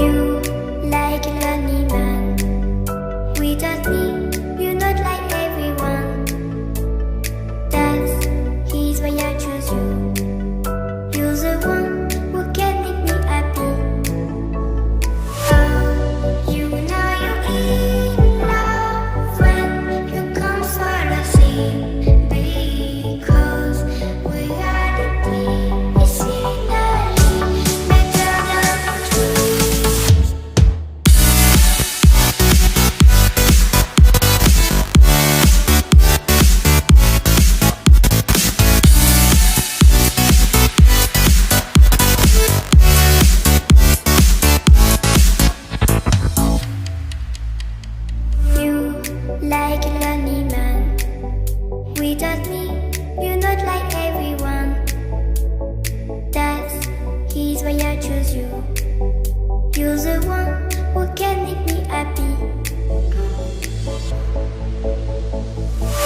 You like a lonely man. Without me, you're not like everyone. That's his why I choose you. You're the one who can make me happy. Oh, you know you're in love when you come for the sea. Because we are the scenery better than trees. You like a lonely man. Without me, you're not like everyone. That's his why I choose you. You're the one who can make me happy.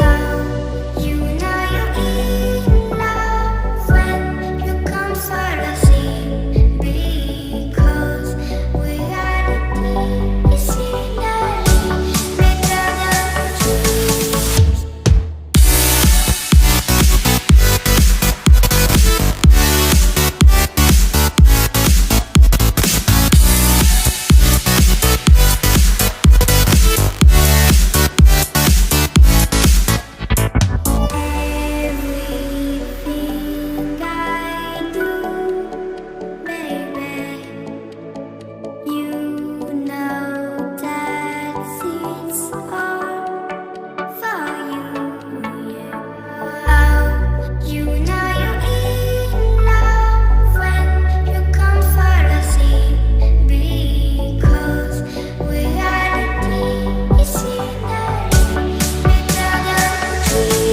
Oh, you know you're in love when you come for the sea. Because we are the scenery better than trees. Everything I do, baby, you know that it's all for you, yeah. Oh, you know you're in love when you come for the sea. Because we are the scenery better than trees.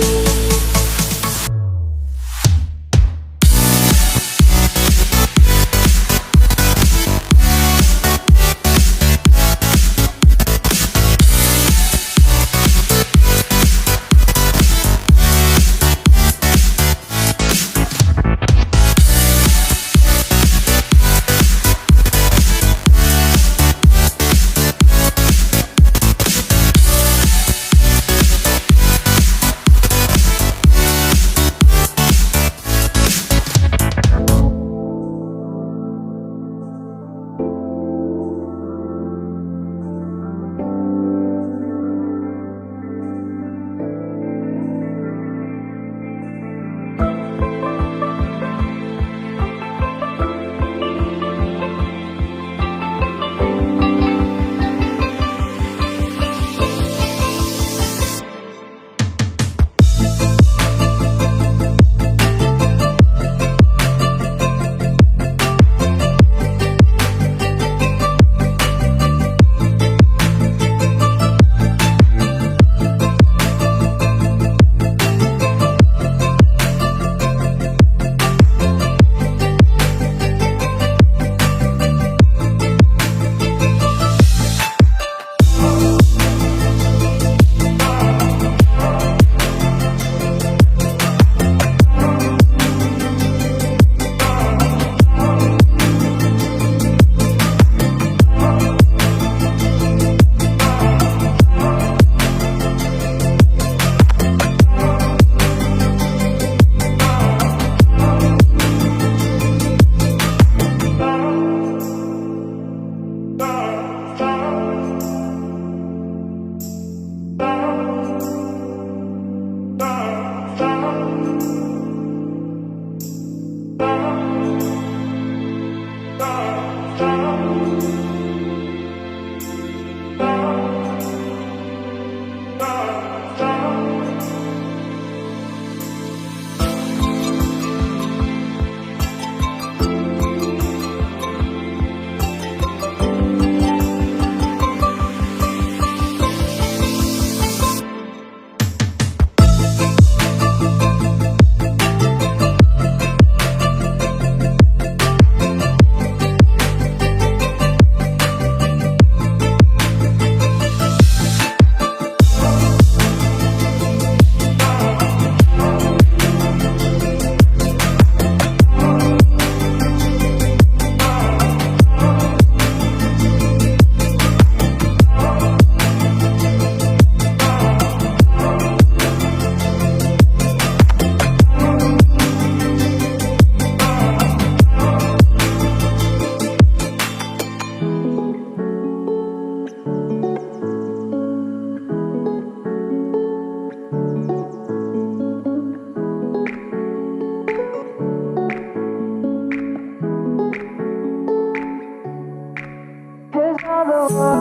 Understand.